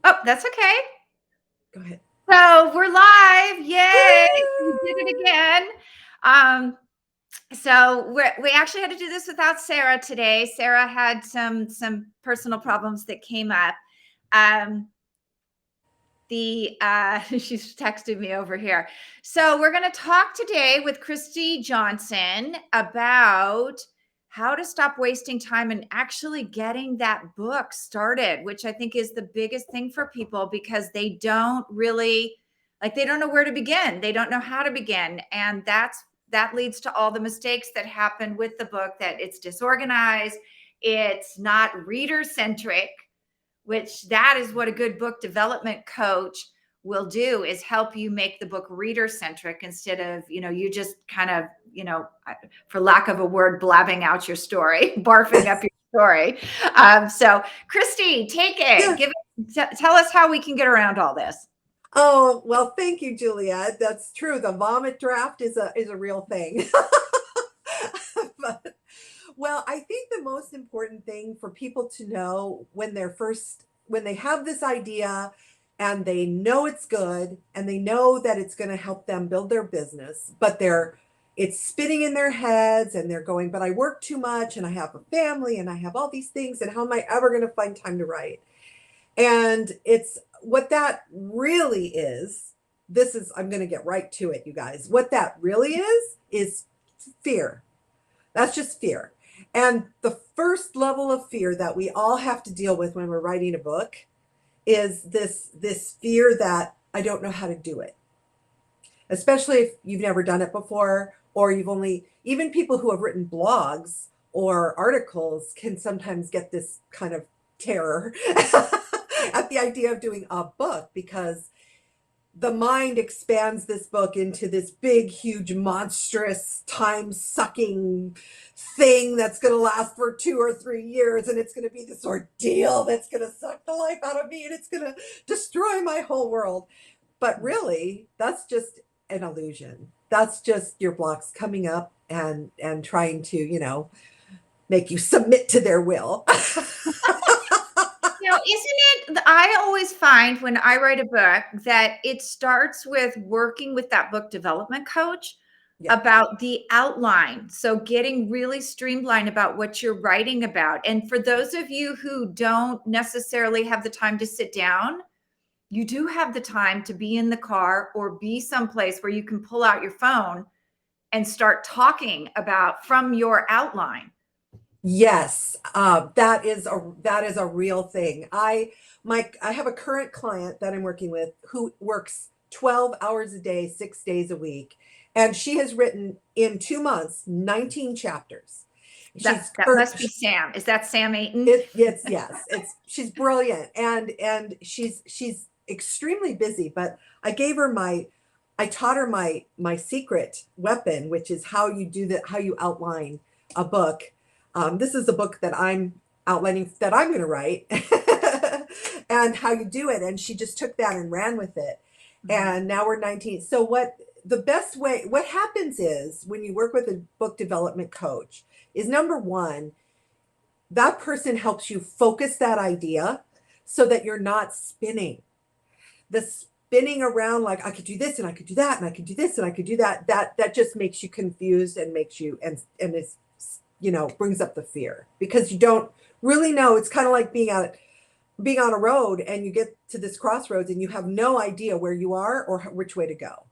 Oh, that's okay. Go ahead. So we're live. Yay. We did it Woo! again. Um, so we actually had to do this without Sarah today. Sarah had some personal problems that came up. Um, she's texted me over here. So we're going to talk today with Christy Johnson about how to stop wasting time and actually getting that book started, which I think is the biggest thing for people because they don't really they don't know where to begin. They don't know how to begin. And that leads to all the mistakes that happen with the book, that it's disorganized, it's not reader centric, which that is what a good book development coach will do, is help you make the book reader centric instead of, you just kind of, for lack of a word, blabbing out your story, barfing up your story. So Christy, take it, Yeah. tell us how we can get around all this. Oh, well, thank you, Juliet. That's true. The vomit draft is a real thing. But, well, I think the most important thing for people to know when they have this idea and they know it's good and they know that it's going to help them build their business, but it's spinning in their heads and they're going, but I work too much and I have a family and I have all these things and how am I ever going to find time to write? And it's what that really is. I'm going to get right to it, you guys. What that really is fear. That's just fear. And the first level of fear that we all have to deal with when we're writing a book is this fear that I don't know how to do it. Especially if you've never done it before, or even people who have written blogs or articles can sometimes get this kind of terror at the idea of doing a book, because the mind expands this book into this big, huge, monstrous, time sucking thing that's going to last for 2 or 3 years. And it's going to be this ordeal that's going to suck the life out of me and it's going to destroy my whole world. But really, that's just an illusion. That's just your blocks coming up and trying to, make you submit to their will. Isn't it? I always find when I write a book that it starts with working with that book development coach Yeah. about the outline. So getting really streamlined about what you're writing about. And for those of you who don't necessarily have the time to sit down, you do have the time to be in the car or be someplace where you can pull out your phone and start talking about from your outline. Yes, that is a real thing. I have a current client that I'm working with who works 12 hours a day, 6 days a week, and she has written in 2 months 19 chapters. That She's that cur- must be Sam. Is that Sam Aiton? it's yes, it's she's brilliant and she's extremely busy. But I taught her my secret weapon, which is how you outline a book. This is a book that I'm outlining that I'm going to write, and how you do it. And she just took that and ran with it. And now we're 19. So what happens is when you work with a book development coach is, number one, that person helps you focus that idea so that you're not spinning. The spinning around like I could do this and I could do that and I could do this and I could do that, that just makes you confused and makes you and it's brings up the fear because you don't really know. It's kind of like being on a road and you get to this crossroads and you have no idea where you are or which way to go.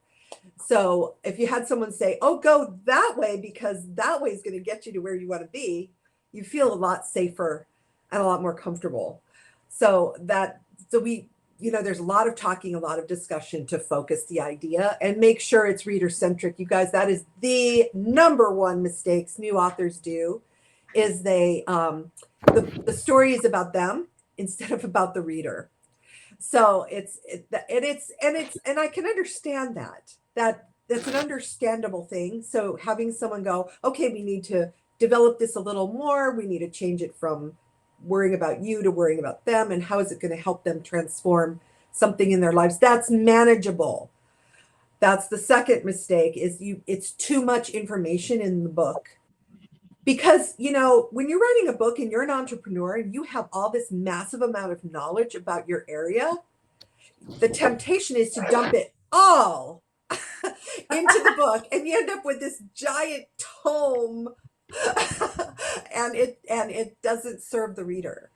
So if you had someone say, "Oh, go that way because that way is going to get you to where you want to be," you feel a lot safer and a lot more comfortable. So there's a lot of talking, a lot of discussion to focus the idea and make sure it's reader centric. You guys, that is the number one mistakes new authors do, is the story is about them instead of about the reader. So and I can understand that's an understandable thing. So having someone go, okay, we need to develop this a little more. We need to change it from worrying about you to worrying about them, and how is it going to help them transform something in their lives. That's manageable. That's the second mistake, is it's too much information in the book Because, you know, when you're writing a book and you're an entrepreneur and you have all this massive amount of knowledge about your area, the temptation is to dump it all into the book, and you end up with this giant tome and it doesn't serve the reader.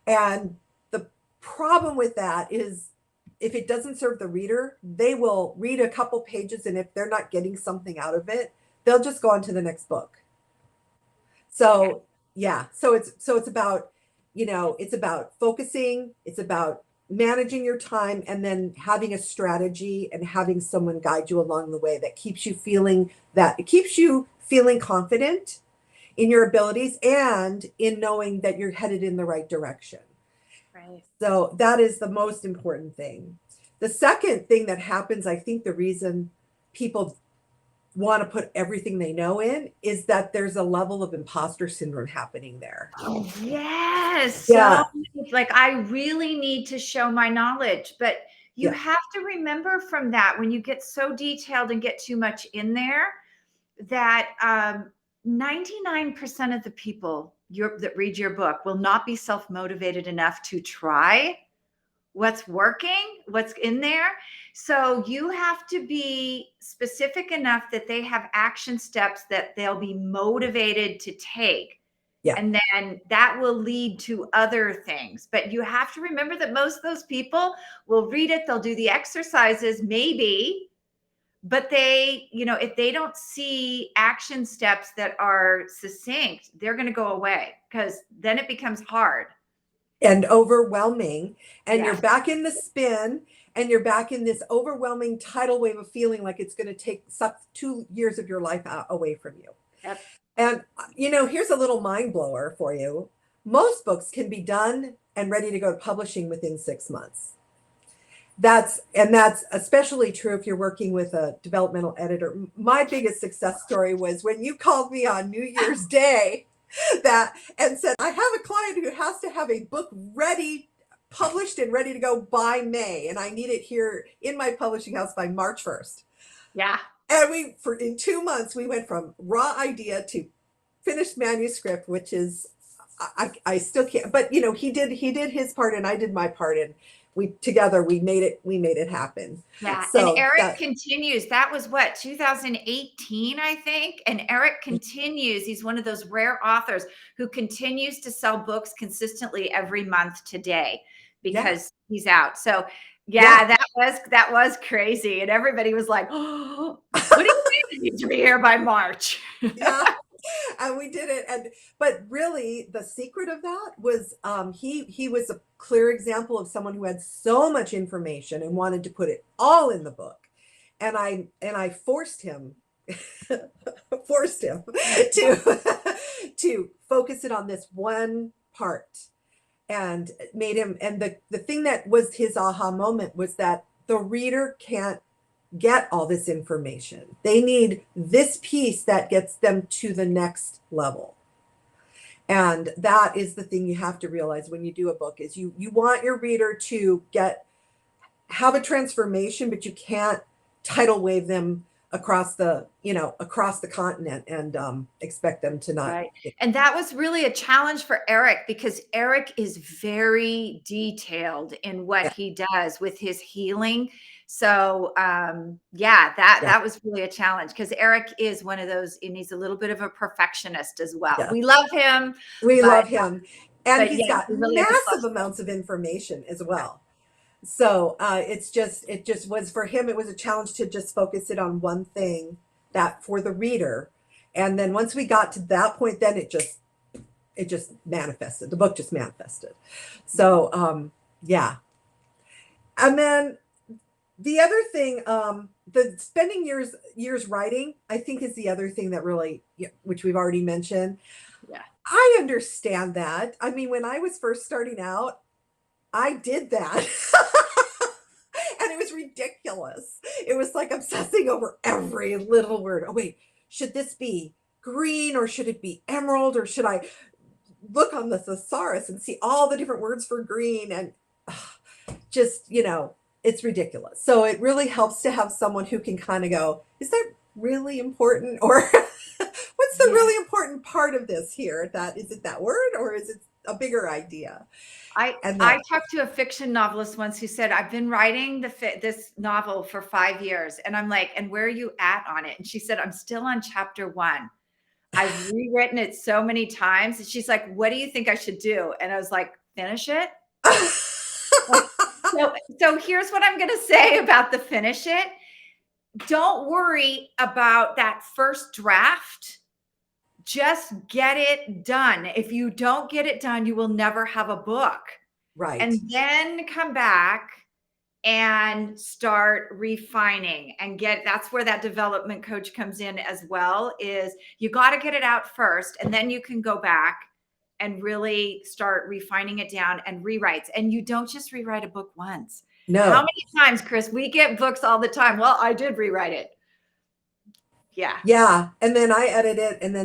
And the problem with that is, if it doesn't serve the reader, they will read a couple pages, and if they're not getting something out of it, they'll just go on to the next book. So yeah, so it's about, you know, it's about focusing, it's about managing your time, and then having a strategy and having someone guide you along the way that keeps you feeling, that it keeps you feeling confident in your abilities and in knowing that you're headed in the right direction. Right. So that is the most important thing. The second thing that happens, I think the reason people want to put everything they know in, is that there's a level of imposter syndrome happening there. Yes. So Yeah. like I really need to show my knowledge, but you Yeah. have to remember from that when you get so detailed and get too much in there that 99% of the people that read your book will not be self-motivated enough to try what's working, what's in there. So you have to be specific enough that they have action steps that they'll be motivated to take. Yeah. And then that will lead to other things. But you have to remember that most of those people will read it, they'll do the exercises, maybe, but they, you know, if they don't see action steps that are succinct, they're going to go away because then it becomes hard. And overwhelming, and you're Yes. back in the spin, and you're back in this overwhelming tidal wave of feeling like it's going to suck 2 years of your life away from you. Yep. And you know, here's a little mind blower for you. Most books can be done and ready to go to publishing within 6 months. That's especially true if you're working with a developmental editor. My biggest success story was when you called me on New Year's Day that and said, I have a client who has to have a book ready, published and ready to go by May, and I need it here in my publishing house by March 1st. Yeah. And in 2 months, we went from raw idea to finished manuscript, which is, I still can't, but you know, he did his part and I did my part, and we made it happen. Yeah. And So Eric that, continues. That was what, 2018, I think. And Eric continues. He's one of those rare authors who continues to sell books consistently every month today yeah, because he's out. So yeah, yeah, that was crazy. And everybody was like, oh, what do you mean you need to be here by March? yeah. And we did it. And but really, the secret of that was, he was a clear example of someone who had so much information and wanted to put it all in the book. And I forced him forced him to to focus it on this one part, and made him, and the thing that was his aha moment was that the reader can't get all this information. They need this piece that gets them to the next level. And that is the thing you have to realize when you do a book, is you want your reader to have a transformation, but you can't tidal wave them across the, across the continent, and expect them to not. Right. And that was really a challenge for Eric because Eric is very detailed in what Yeah, he does with his healing. So yeah, that yeah, that was really a challenge because Eric is one of those, and he's a little bit of a perfectionist as well. yeah. We love him, We but love him. And he's yeah, got we really have to flush massive amounts of information as well. So it just was, for him, it was a challenge to just focus it on one thing, that for the reader. And then once we got to that point, then it just manifested. The book just manifested. So yeah. And then the other thing, the spending years writing, I think, is the other thing that really, yeah, which we've already mentioned. yeah. I understand that. I mean, when I was first starting out, I did that. And it was ridiculous. It was like obsessing over every little word. Oh, wait, should this be green or should it be emerald, or should I look on the thesaurus and see all the different words for green? And just, it's ridiculous. So it really helps to have someone who can kind of go, is that really important? Or what's the Yeah. really important important part of this here? That is it that word or is it a bigger idea? And I that talked to a fiction novelist once who said, "I've been writing this novel for 5 years." And I'm like, "And where are you at on it?" And she said, "I'm still on chapter 1. I've rewritten it so many times." And she's like, "What do you think I should do?" And I was like, "Finish it." Like, so here's what I'm going to say about the finish it. Don't worry about that first draft. Just get it done. If you don't get it done, you will never have a book. right. And then come back and start refining and that's where that development coach comes in as well. Is you got to get it out first, and then you can go back and really start refining it down and rewrites. And you don't just rewrite a book once. How No. many times, Chris, we get books all the time? Well, I did rewrite it. Yeah. Yeah, and then I edit it, and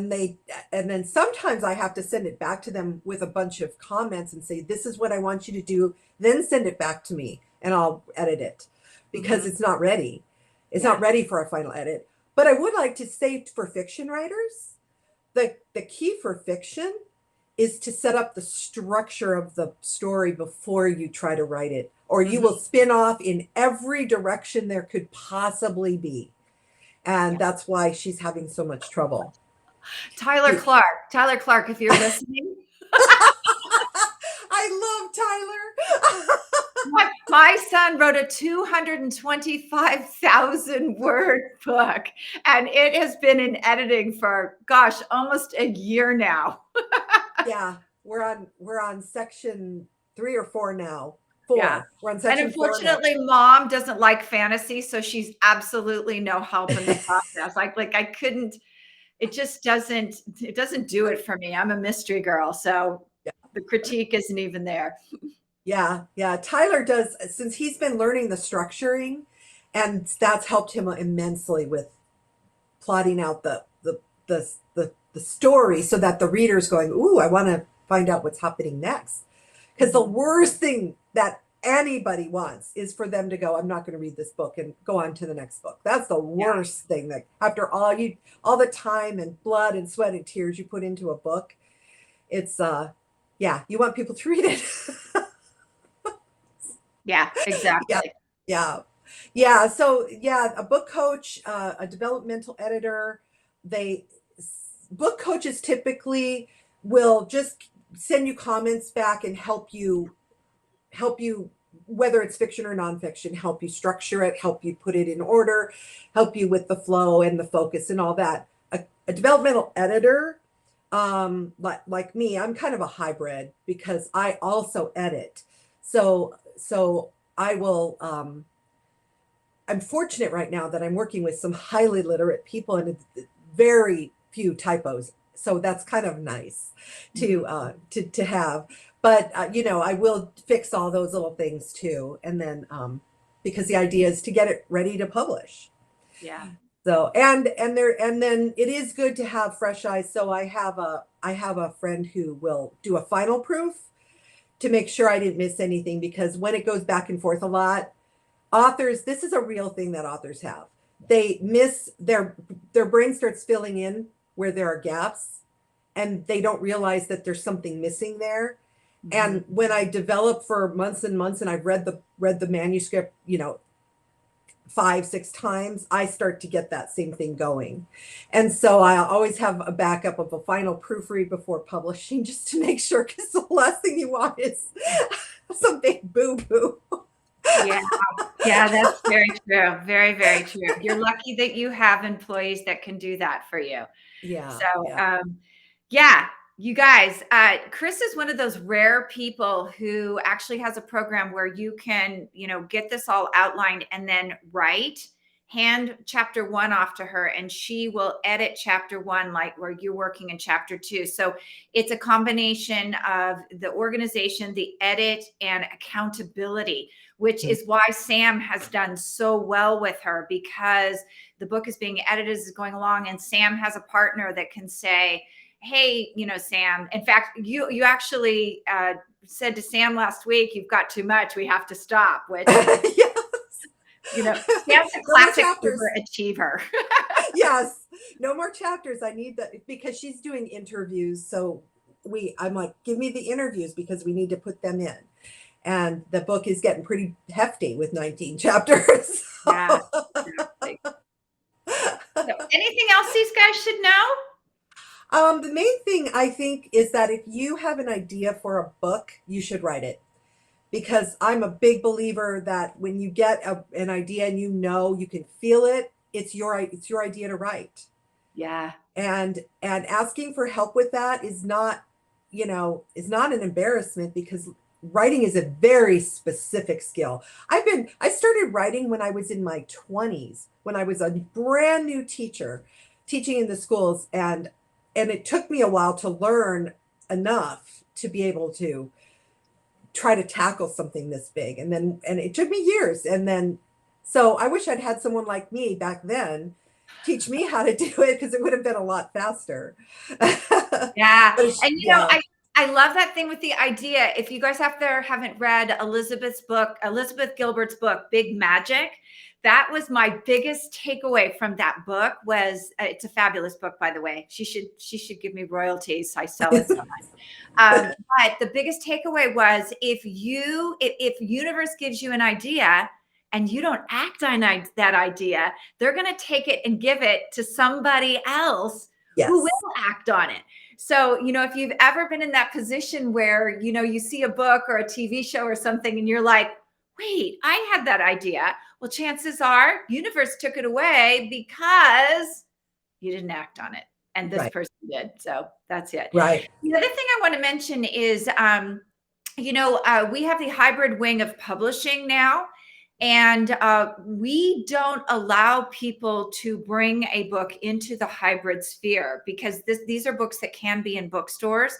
then sometimes I have to send it back to them with a bunch of comments and say, "This is what I want you to do." Then send it back to me, and I'll edit it because Mhm. it's not ready. It's not Yeah. ready for a final edit. But I would like to say for fiction writers, the key for fiction is to set up the structure of the story before you try to write it, or you will Mhm. spin off in every direction there could possibly be. And Yeah. that's why she's having so much trouble. Tyler Clark, if you're listening, I love Tyler. my son wrote a 225,000 word book, and it has been in editing for, gosh, almost a year now. Yeah, we're on section 3 or 4 now. Yeah. 4. We're on And section 4 now. unfortunately, mom doesn't like fantasy, so she's absolutely no help in the process. Like I couldn't, it doesn't do it for me. I'm a mystery girl, so Yeah, the critique isn't even there. yeah, yeah. Tyler does since he's been learning the structuring, and that's helped him immensely with plotting out the story so that the reader's going, "Ooh, I want to find out what's happening next." Because the Mhm. worst thing that anybody wants is for them to go, "I'm not going to read this book," and go on to the next book. That's the Yeah. worst thing, that after all the time and blood and sweat and tears you put into a book, it's yeah, you want people to read it. Yeah, Yeah, exactly. yeah, yeah. So yeah, a book coach, a developmental editor, they book coaches typically will just send you comments back and help you whether it's fiction or nonfiction, help you structure it, help you put it in order, help you with the flow and the focus and all that. A developmental editor, like me, I'm kind of a hybrid because I also edit. So I will. I'm fortunate right now that I'm working with some highly literate people and very few typos. So that's kind of nice Mhm. to have. But I will fix all those little things too, and then because the idea is to get it ready to publish. Yeah. So and then it is good to have fresh eyes. So I have a friend who will do a final proof to make sure I didn't miss anything, because when it goes back and forth a lot, authors, this is a real thing that authors have. They miss their brain starts filling in where there are gaps, and they don't realize that there's something missing there. Mhm. And when I develop for months and months and I've read the manuscript, 5 6 times, I start to get that same thing going. And so I always have a backup of a final proofread before publishing, just to make sure, because the last thing you want is some big boo boo. Yeah. Yeah, that's very true. Very, very true. You're lucky that you have employees that can do that for you. Yeah, So, yeah. yeah, you guys, Chris is one of those rare people who actually has a program where you can, get this all outlined and then hand chapter 1 off to her, and she will edit chapter 1 like where you're working in chapter 2. So it's a combination of the organization, the edit, and accountability, which is why Sam has done so well with her, because the book is being edited as it's going along, and Sam has a partner that can say, "Hey, Sam, in fact, you actually said to Sam last week, you've got too much, we have to stop," which, Yes. Sam's a No more classic chapters. overachiever. Yes. No more chapters. I need that because she's doing interviews. So I'm like, give me the interviews because we need to put them in. And the book is getting pretty hefty with 19 chapters. Yeah, exactly. So anything else these guys should know? The main thing I think is that if you have an idea for a book, you should write it. Because I'm a big believer that when you get an idea and you can feel it, it's your idea to write. Yeah. And asking for help with that is not an embarrassment because writing is a very specific skill. I started writing when I was in my 20s, when I was a brand new teacher teaching in the schools, and it took me a while to learn enough to be able to try to tackle something this big. And it took me years. And then so I wish I'd had someone like me back then teach me how to do it because it would have been a lot faster. Yeah. And Yeah. I love that thing with the idea. If you guys out there haven't read Elizabeth Gilbert's book, Big Magic, that was my biggest takeaway from that book was it's a fabulous book, by the way. She should give me royalties. I sell it so much. But the biggest takeaway was if universe gives you an idea and you don't act on that idea, they're going to take it and give it to somebody else who Yes. will act on it. So, if you've ever been in that position where, you see a book or a TV show or something and you're like, wait, I had that idea. Well, chances are universe took it away because you didn't act on it. And this Right. person did. So that's it. Right. The other thing I want to mention is, we have the hybrid wing of publishing now. And we don't allow people to bring a book into the hybrid sphere because these are books that can be in bookstores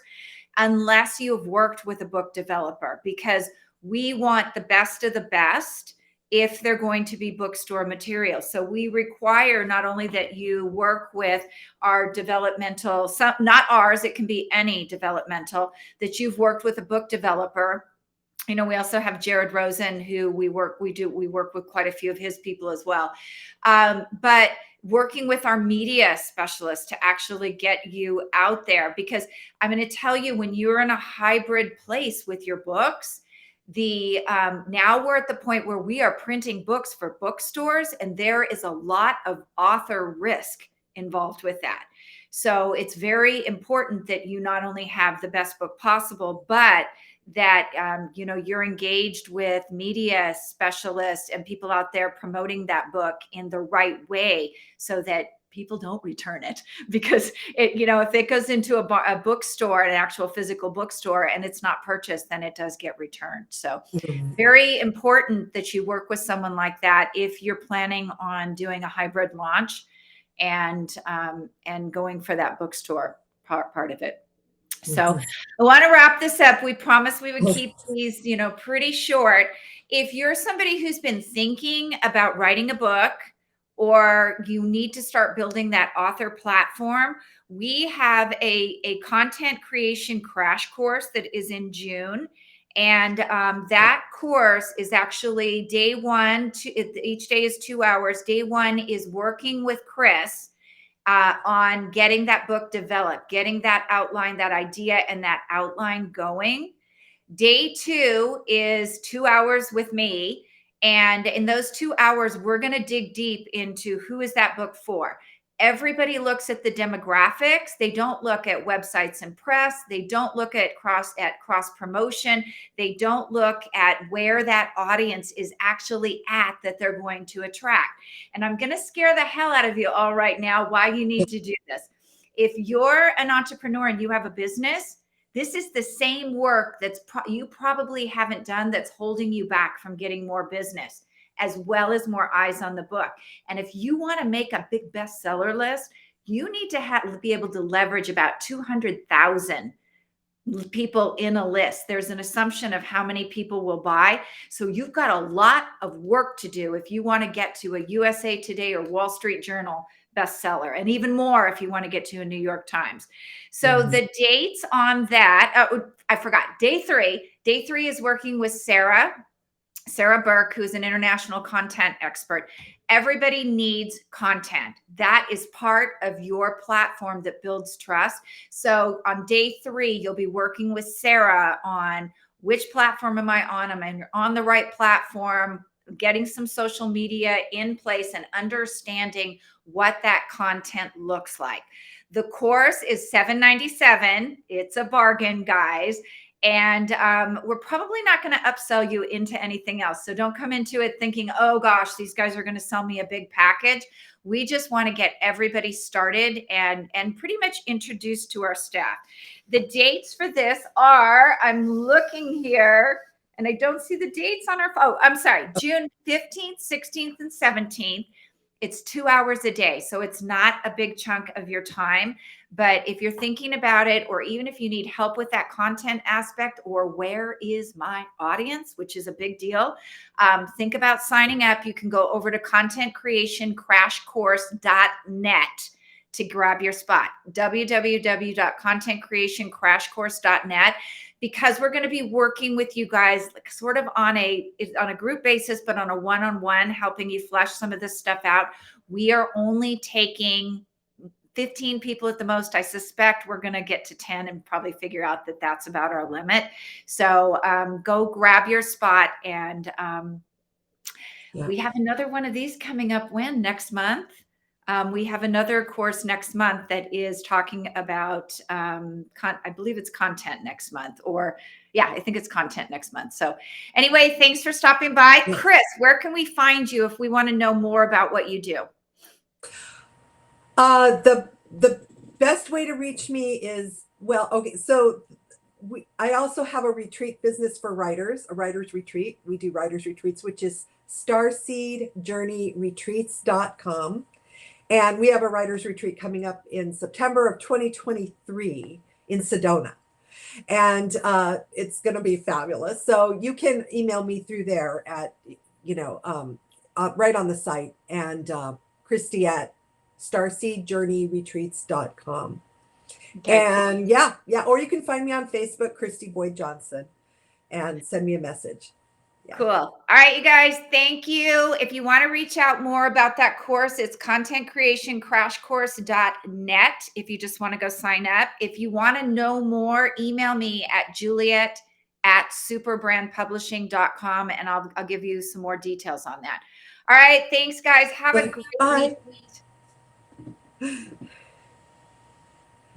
unless you've worked with a book developer, because we want the best of the best if they're going to be bookstore material. So we require not only that you work with our developmental, not ours, it can be any developmental, that you've worked with a book developer. We also have Jared Rosen, who we work with quite a few of his people as well. But working with our media specialists to actually get you out there, because I'm going to tell you, when you're in a hybrid place with your books, now we're at the point where we are printing books for bookstores, and there is a lot of author risk involved with that. So it's very important that you not only have the best book possible, but that you're engaged with media specialists and people out there promoting that book in the right way so that people don't return it, because if it goes into a bookstore, an actual physical bookstore, and it's not purchased, then it does get returned. So Mhm. very important that you work with someone like that if you're planning on doing a hybrid launch and going for that bookstore part of it. So Mhm. I want to wrap this up. We promised we would keep these, pretty short. If you're somebody who's been thinking about writing a book, or you need to start building that author platform, we have a content creation crash course that is in June. And that course is actually day one. Each day is 2 hours. Day one is working with Chris on getting that book developed, getting that outline, that idea, and that outline going. Day two is 2 hours with me. And in those 2 hours, we're going to dig deep into who is that book for. Everybody looks at the demographics. They don't look at websites and press. They don't look at cross promotion. They don't look at where that audience is actually at that they're going to attract. And I'm going to scare the hell out of you all right now why you need to do this. If you're an entrepreneur and you have a business, this is the same work you probably haven't done that's holding you back from getting more business, as well as more eyes on the book. And if you want to make a big bestseller list, you need to be able to leverage about 200,000 people in a list. There's an assumption of how many people will buy. So you've got a lot of work to do if you want to get to a USA Today or Wall Street Journal bestseller, and even more if you want to get to a New York Times. So Mhm. the dates on that, I forgot, day three is working with Sarah Sarah Burke, who's an international content expert. Everybody needs content. That is part of your platform that builds trust. So on day 3, you'll be working with Sarah on which platform am I on? Am I on the right platform? Getting some social media in place and understanding what that content looks like. The course is $797. It's a bargain, guys. And we're probably not going to upsell you into anything else. So don't come into it thinking, oh gosh, these guys are going to sell me a big package. We just want to get everybody started and pretty much introduced to our staff. The dates for this are, I'm looking here and I don't see the dates on our phone. Oh, I'm sorry, June 15th, 16th, and 17th. It's 2 hours a day. So it's not a big chunk of your time. But if you're thinking about it, or even if you need help with that content aspect, or where is my audience, which is a big deal, think about signing up. You can go over to contentcreationcrashcourse.net to grab your spot. www.contentcreationcrashcourse.net, because we're going to be working with you guys like sort of on a group basis, but on a one-on-one, helping you flesh some of this stuff out. We are only taking 15 people at the most. I suspect we're going to get to 10 and probably figure out that that's about our limit. So go grab your spot. And we have another one of these coming up next month. We have another course next month that is talking about, I believe it's content next month, or yeah, I think it's content next month. So anyway, thanks for stopping by. Yeah. Chris, where can we find you if we want to know more about what you do? The best way to reach me is, well, okay, so I also have a retreat business for writers, a writer's retreat. We do writer's retreats, which is starseedjourneyretreats.com. And we have a writer's retreat coming up in September of 2023 in Sedona. And it's going to be fabulous. So you can email me through there at, right on the site, and Christy at starseedjourneyretreats.com. Okay, And yeah, or you can find me on Facebook, Christy Boyd Johnson, and send me a message. Yeah. cool. All right, you guys, thank you. If you want to reach out more about that course, it's contentcreationcrashcourse.net. If you just want to go sign up. If you want to know more, email me at juliet@superbrandpublishing.com, and I'll give you some more details on that. All right, thanks, guys. Have a great Bye. week.